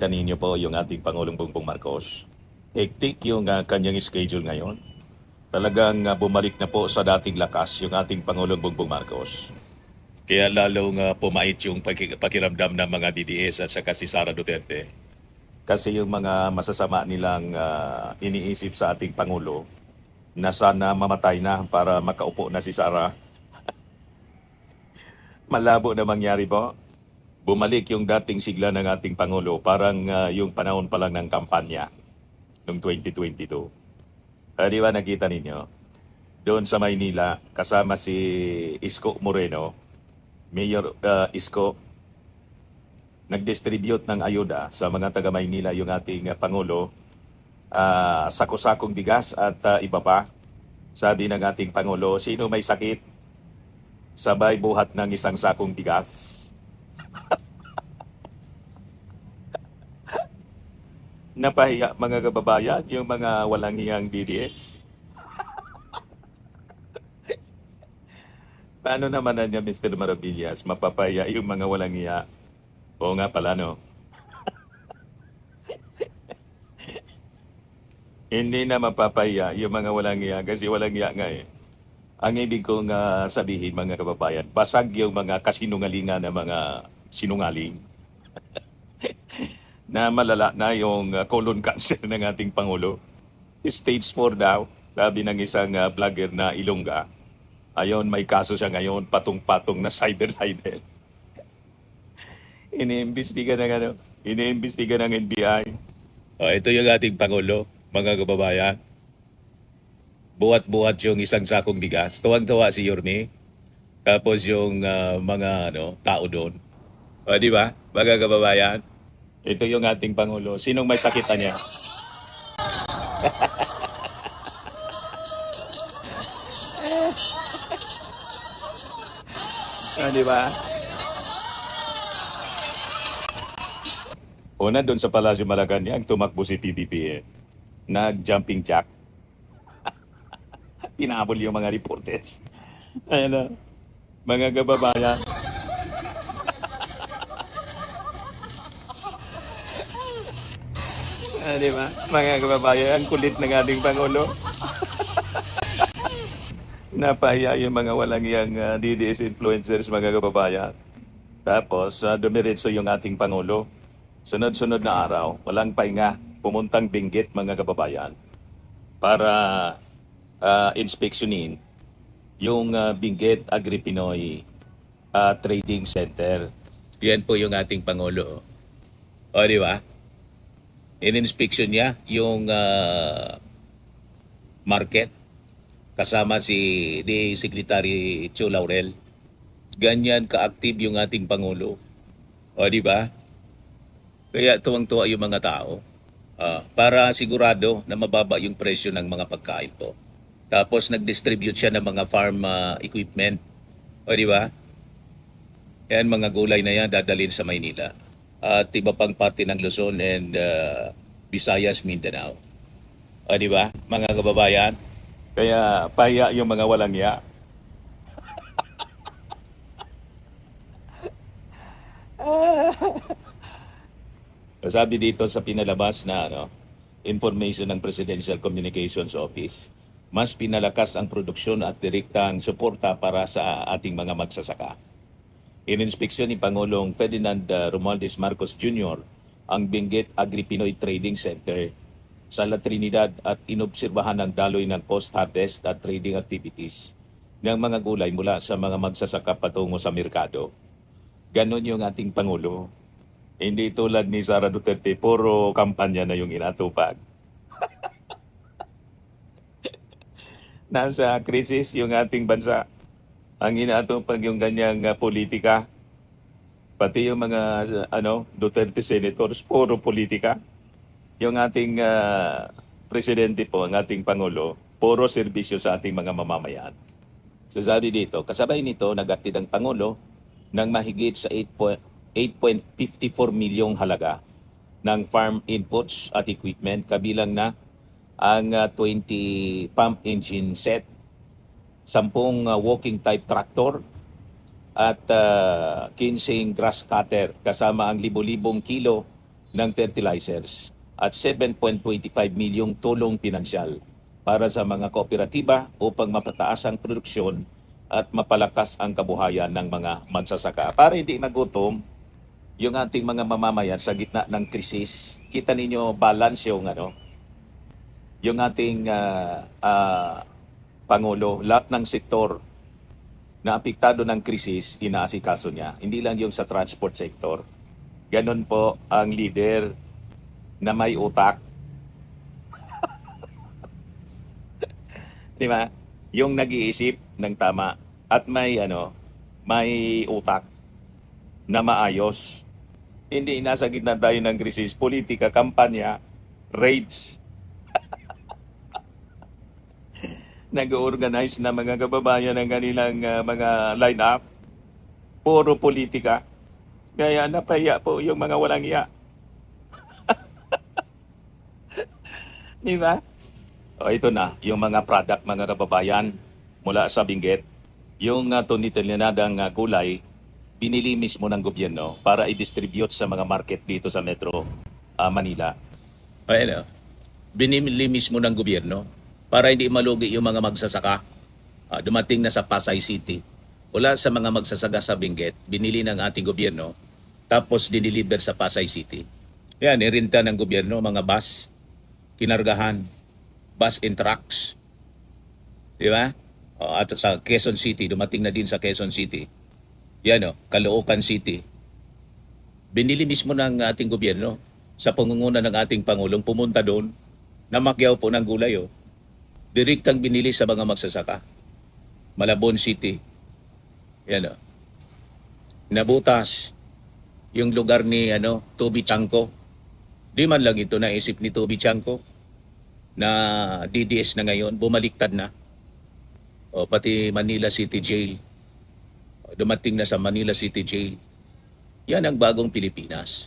nakita ninyo po yung ating Pangulong Bongbong Marcos. Hektik yung kanyang schedule ngayon. Talagang bumalik na po sa dating lakas yung ating Pangulong Bongbong Marcos. Kaya lalong pumait yung pakiramdam ng mga DDS at saka si Sara Duterte. Kasi yung mga masasama nilang iniisip sa ating Pangulo na sana mamatay na para makaupo na si Sara. Malabo na mangyari po. Bumalik yung dating sigla ng ating Pangulo, parang yung panahon pa lang ng kampanya noong 2022. Di ba nakita ninyo? Doon sa Maynila, kasama si Isko Moreno, Mayor Isko, nag-distribute ng ayuda sa mga taga Maynila yung ating Pangulo, sako-sakong bigas at iba pa. Sabi ng ating Pangulo, sino may sakit, sabay buhat ng isang sakong bigas. Napahiya mga kababayan, yung mga walang hiyang DDS. Paano naman na niya, Mr. Maravillas, mapapahiya yung mga walang hiya? Oo nga pala, no? Hindi na mapapahiya yung mga walang hiya kasi walang hiya nga eh. Ang ibig kong sabihin mga kababayan, basag yung mga kasinungalingan ng mga sinungaling na malala na yung colon cancer ng ating Pangulo. Stage 4 daw, sabi ng isang vlogger na Ilongga. Ayon, may kaso siya ngayon, patong-patong na cyber-cyber. Iniimbestiga ng NBI. Ito yung ating Pangulo, mga kababayan. Buhat-buhat yung isang sakong bigas. Tuwang-tuwa si Yorme. Tapos yung mga tao doon. Di ba, mga kababayan? Ito yung ating Pangulo. Sinong may sakitan niya? Di ba? Una doon sa Palasyo Malacanang, tumakbo si PBB eh. Nag-jumping jack. Pinabol yung mga reporters. Ayan na, mga kababayan. Di ba? Mga kababayan, ang kulit ng ating Pangulo. Napahiya yung mga walang iyang DDS influencers, mga kababayan. Tapos, dumiretso yung ating Pangulo. Sunod-sunod na araw, walang pahinga, pumuntang Benguet, mga kababayan, para inspeksyonin yung Benguet Agri-Pinoy Trading Center. Yan po yung ating Pangulo. O, di ba? In-inspection niya yung market kasama si DA Secretary Cho Laurel. Ganyan ka-active yung ating Pangulo. O, di ba? Kaya tuwang-tuwa yung mga tao para sigurado na mababa yung presyo ng mga pagkain po. Tapos nag-distribute siya ng mga farm equipment. O, di ba? Yan, mga gulay na yan dadalhin sa Maynila. At iba pang parte ng Luzon and Visayas, Mindanao. O, di ba, mga kababayan? Kaya pahiya yung mga walang hiya. Sabi dito sa pinalabas na information ng Presidential Communications Office, mas pinalakas ang produksyon at direktang suporta para sa ating mga magsasaka. Ininspeksyon ni Pangulong Ferdinand Romualdez Marcos Jr. ang Benguet Agri-Pinoy Trading Center sa La Trinidad at inobserbahan ang daloy ng post-harvest at trading activities ng mga gulay mula sa mga magsasaka patungo sa merkado. Ganon yung ating Pangulo. Hindi tulad ni Sara Duterte, puro kampanya na yung inatupag. Nasa krisis yung ating bansa. Ang inatupag yung ganyang politika. Pati yung mga Duterte senators, puro politika. Yung ating presidente po, ang ating Pangulo, puro serbisyo sa ating mga mamamayan. So sabi dito, kasabay nito, nag-atid ang Pangulo ng mahigit sa 8.54 milyong halaga ng farm inputs at equipment, kabilang na ang 20 pump engine set, 10 walking type tractor, at 15 grass cutter, kasama ang libo-libong kilo ng fertilizers at 7.25 milyong tulong pinansyal para sa mga kooperatiba upang mapataas ang produksyon at mapalakas ang kabuhayan ng mga magsasaka. Para hindi nagutom yung ating mga mamamayan sa gitna ng krisis. Kita ninyo balance yung ating Pangulo, lahat ng sektor na apektado ng krisis, inaasikaso niya. Hindi lang yung sa transport sector. Ganon po ang leader na may utak. Di ba? Yung nag-iisip ng tama at may utak na maayos. Hindi nasa gitna tayo ng krisis, politika, kampanya, raids. Nag-organize na mga kababayan ng kanilang mga line-up. Puro politika. Kaya napahiya po yung mga walang iya. Di ba? O ito na, yung mga product mga kababayan mula sa Benguet. Yung tunitinadang gulay, binili mismo ng gobyerno para i-distribute sa mga market dito sa Metro Manila. Ayun, binili mismo ng gobyerno para hindi malugi yung mga magsasaka. Dumating na sa Pasay City. Wala sa mga magsasaka sa Benguet, binili ng ating gobyerno, tapos diniliver sa Pasay City. Yan, irinta ng gobyerno, mga bus, kinargahan, bus and trucks. Di ba? At sa Quezon City, dumating na din sa Quezon City. Yan Caloocan City. Binili mismo ng ating gobyerno sa pangunguna ng ating Pangulong pumunta doon na makyaw po ng gulay. Direktang binili sa mga magsasaka. Malabon City. Yan Nabutas yung lugar ni Toby Chanco. Di man lang ito naisip ni Toby Chanco na DDS na ngayon, bumaliktad na. Pati Manila City Jail. Dumating na sa Manila City Jail. Yan ang bagong Pilipinas.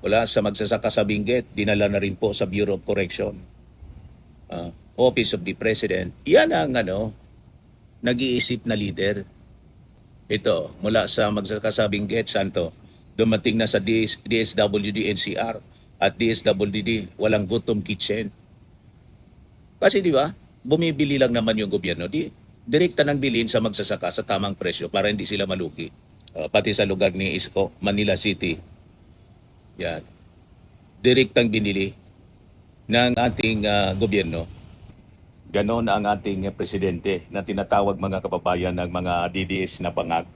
Wala sa magsasaka sa Benguet, dinala na rin po sa Bureau of Correction. Office of the President. Yan ang nag-iisip na leader. Ito, mula sa magsasaka sa Benguet, Santo, dumating na sa DSWD NCR at DSWD walang gutom kitchen. Kasi di ba, bumibili lang naman yung gobyerno. Direkta nang bilhin sa magsasaka sa tamang presyo para hindi sila malugi. Pati sa lugar ni Isko, Manila City. Yan. Direktang binili ng ating gobyerno. Ganon ang ating presidente na tinatawag mga kababayan ng mga DDS na bangag.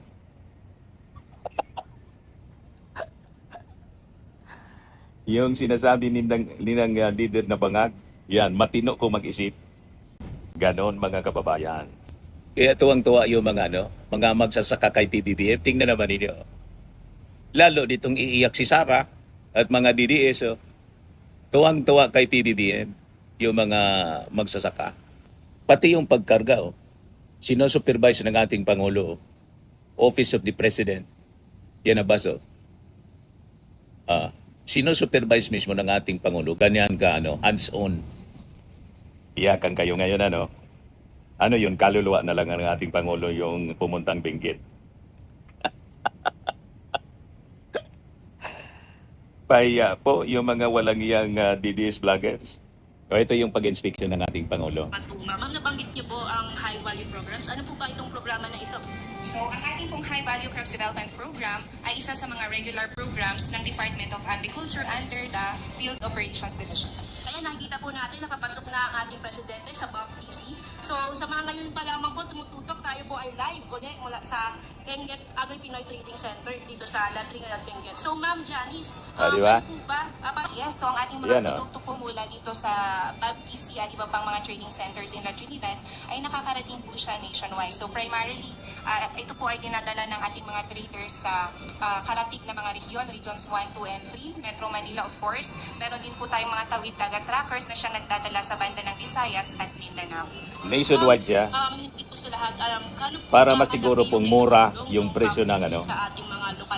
Yung sinasabi nilang leader na bangag, yan, matino kung mag-isip. Ganon mga kababayan. Kaya tuwang-tuwa yung mga magsasaka kay PBBM. Tingnan naman ninyo. Lalo ditong iiyak si Sara at mga DDS. Tuwang-tuwa kay PBBM yung mga magsasaka. Pati yung pagkarga. Sino-supervise ng ating Pangulo. Office of the President. Yan na baso. Sino-supervise mismo ng ating Pangulo. Ganyan ka, hands-on. Iyakan kayo ngayon, Ano yun, kaluluwa na lang ng ating Pangulo yung pumuntang Benguet. Pahiya po yung mga walang iyang DDS vloggers. Ito yung pag-inspection ng ating Pangulo. Ma'am, nabanggit niyo po ang high value programs. Ano po ba itong programa na ito? So, ang ating pong High Value Crops Development Program ay isa sa mga regular programs ng Department of Agriculture under the Field Operations Division. Kaya nakikita po natin nakapasok na ang ating presidente sa BOC. So, sa mga ngayon pa lamang po, tumututok tayo po ay live ulit mula sa Benguet Agri-Pinoy Trading Center dito sa Latringan at Benguet. So, Ma'am Janice, diba? ano po ba? Yes, so ang ating mga produkto po mula dito sa BABTC at iba pang mga trading centers in La Trinidad ay nakakarating po siya nationwide. So, primarily, ito po ay dinadala ng ating mga traders sa karatig na mga rehiyon, regions 1, 2, and 3, Metro Manila of course. Meron din po tayong mga tawid dagat trackers na siya nagdadala sa banda ng Visayas at Mindanao. Nationwide siya. Hindi po sa lahat. Para masiguro pong mura yung presyo ng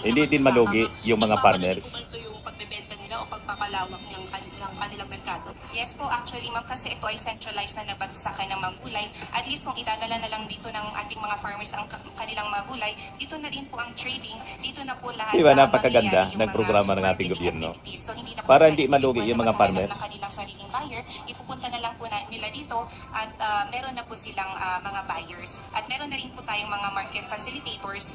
Hindi din malugi yung mga farmers. Ito yung pagbebenta nila o pagpapalawak ng kanilang merkado. Yes po, actually ma'am, kasi ito ay centralized na nabagsakan ng mga gulay. At least kung idadala na lang dito ng ating mga farmers ang kanilang mga gulay, dito na din po ang trading, dito na po lahat Di ba, na napakaganda mangyayari yung ng mga programa ng ating marketing gobyerno. activities. So hindi na po Para sila hindi malugi yung mga maghahanap farmers. ng kanilang sariling buyer, ipupunta na lang po nila dito at meron na po silang mga buyers. At meron na rin po tayong mga market facilitators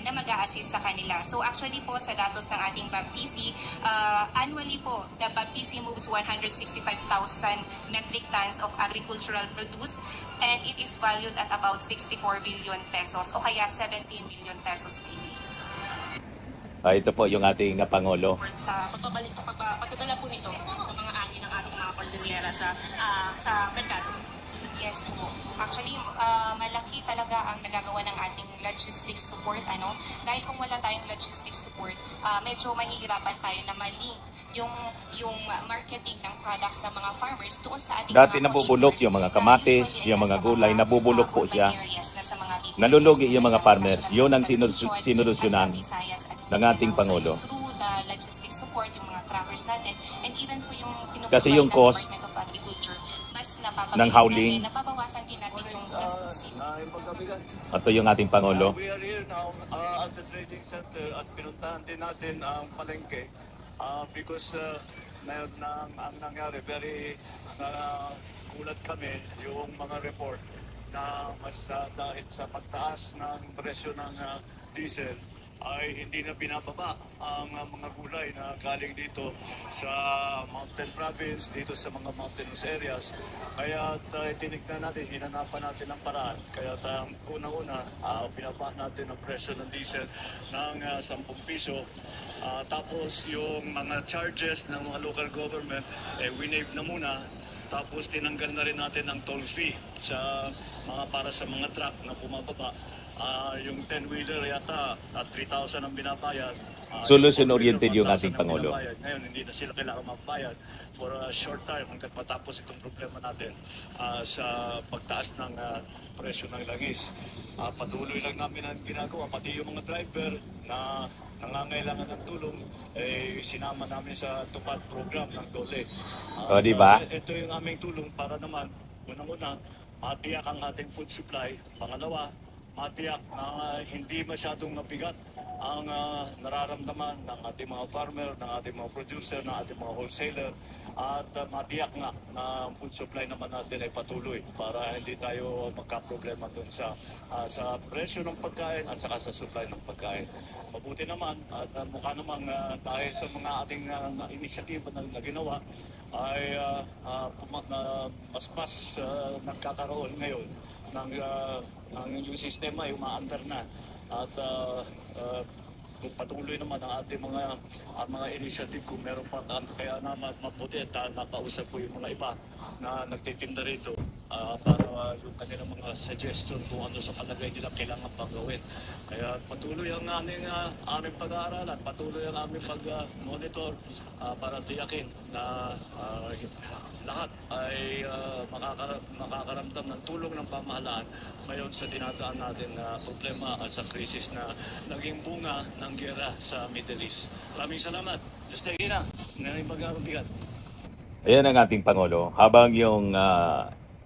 na mag-a-assist sa kanila. So actually po sa datos ng ating BABTC, annually po, the BABTC moves 165,000 metric tons of agricultural produce and it is valued at about 64 billion pesos o kaya 17 billion pesos daily. Ito po yung ating Pangulo. Sa pagdadala po nito ng mga ani ng ating mga kordillera sa merkado. Yes po. Actually, malaki talaga ang nagagawa ng ating logistics support. Dahil kung wala tayong logistics support, medyo mahihirapan tayo na malink yung marketing ng products ng mga farmers doon sa ating Dati mga nabubulok consumers yung mga na kamatis, usually yung mga nasa gulay, nabubulok po urban siya. areas na sa mga big Nalulugi areas yung mga na farmers. nasa Yun ang Luzon, sinurusyonan nasa Visayas at ng ating Mindanao. Pangulo. So it's through the logistics support, yung mga trackers natin, and even po yung Kasi pinuprovide yung ng cost Department of Agriculture, mas napapabilis ng howling, natin, napabawasan din natin yung gastusin. ito yung ating Pangulo. We are here now at the trading center at pinuntahan din natin ang palengke because ang nangyari, very gulat kami yung mga report na mas dahil sa pagtaas ng presyo ng diesel ay hindi na binababa ang mga gulay na galing dito sa mountain province, dito sa mga mountainous areas. Kaya tinignan natin, hinanapan natin ang paraan. Kaya unang-una, binaba natin ang presyo ng diesel ng 10 piso. Tapos yung mga charges ng mga local government, winave na muna. Tapos tinanggal na rin natin ang toll fee sa para sa mga truck na bumababa. Yung 10-wheeler yata, 3,000 ang binabayad. Solution-oriented yung 4,000 ating ang Pangulo. binabayad. Ngayon, hindi na sila kailangan magbayad for a short time hanggang matapos itong problema natin sa pagtaas ng presyo ng langis. Patuloy lang namin ang ginagawa, pati yung mga driver na nangangailangan ng tulong, sinama namin sa tupad program ng DOLE. Di ba? Ito yung aming tulong para naman, unang-una, matiyak ang ating food supply. Pangalawa, matiyak na hindi masyadong mabigat ang nararamdaman ng ating mga farmer, ng ating mga producer, ng ating mga wholesaler, at matiyak nga na ang food supply naman natin ay patuloy para hindi tayo magka-problema dun sa presyo ng pagkain at saka sa supply ng pagkain. Mabuti naman at mukha namang dahil sa mga ating inisyatiba na ginawa ay mas nagkakaroon ngayon ng yung sistema ay umaandar na at patuloy naman ang ating mga initiative kung meron pa kaya naman mabuti at napausap ko yung mga iba na nagtitinda rito para yung kanilang mga suggestion kung ano sa palagay nila kailangan pang gawin. Kaya patuloy ang aming pag-aaralan, patuloy ang aming pag-monitor para tiyakin na lahat ay makakaramdam ng tulong ng pamahalaan ngayon sa dinadaan natin na problema at sa krisis na naging bunga ng giyera sa Middle East. Maraming salamat. Just like na, nanay pag-aarubigan. Ayan ang ating Pangulo. Habang yung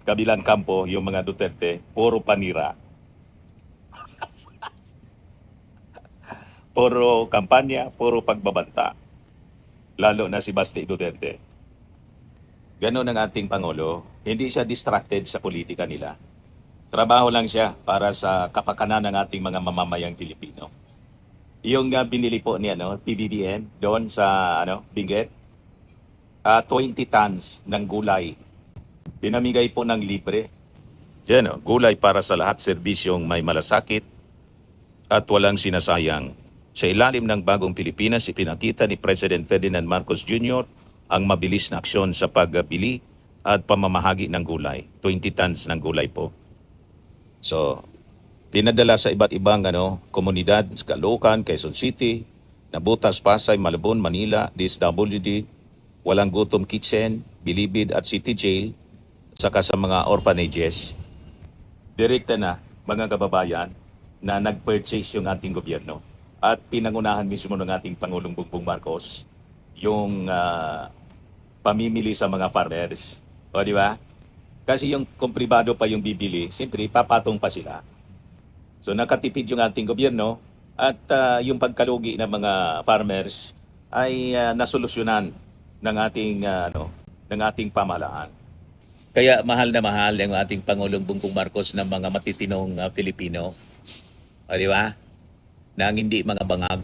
kabilang kampo, yung mga Duterte, puro panira. Puro kampanya, puro pagbabanta. Lalo na si Basti Duterte. Ganon ang ating Pangulo. Hindi siya distracted sa politika nila. Trabaho lang siya para sa kapakanan ng ating mga mamamayang Pilipino. Yung binili po niya, PBBM, doon sa Benguet, 20 tons ng gulay. Pinamigay po ng libre. Yan, gulay para sa lahat, serbisyong may malasakit at walang sinasayang. Sa ilalim ng bagong Pilipinas, ipinakita ni President Ferdinand Marcos Jr. ang mabilis na aksyon sa pagbili at pamamahagi ng gulay. 20 tons ng gulay po. So, pinadala sa iba't ibang komunidad, Caloocan, Quezon City, Nabutas, Pasay, Malabon, Manila, DSWD, Walang Gutom Kitchen, Bilibid at City Jail, saka sa mga orphanages. Direkta na, mga kababayan, na nag-purchase yung ating gobyerno at pinangunahan mismo ng ating Pangulong Bongbong Marcos yung pamimili sa mga farmers. O di ba? Kasi yung kung pribado pa yung bibili, siyempre papatong pa sila. So nakatipid yung ating gobyerno at yung pagkalugi ng mga farmers ay nasolusyonan ng ating ng ating pamahalaan. Kaya mahal na mahal ang ating Pangulong Bongbong Marcos ng mga matitinong Pilipino. O di ba? Nang hindi mga bangag.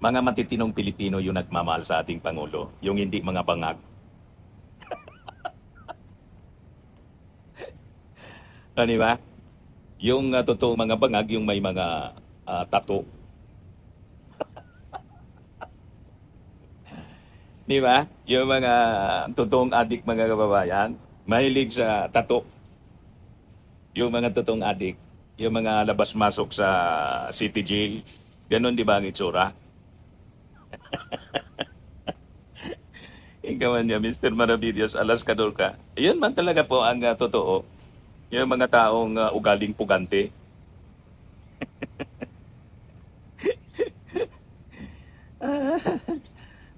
Mga matitinong Pilipino yung nagmamahal sa ating Pangulo, yung hindi mga bangag. O di ba? Yung totoong mga bangag, yung may mga tato. Di ba? Yung mga totoong adik mga kababayan, mahilig sa tato. Yung mga totoong adik, yung mga labas-masok sa city jail, ganon di ba ang itsura? Ikaw niya, Mr. Maravillas, Alaskador ka. Yun man talaga po ang totoo. Yung mga taong ugaling pugante.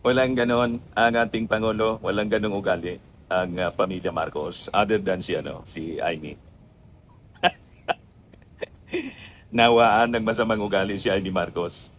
Walang ganon ang ating Pangulo, walang ganong ugali ang pamilya Marcos other than si Amy. Nawaan ng masamang ugali si Amy Marcos.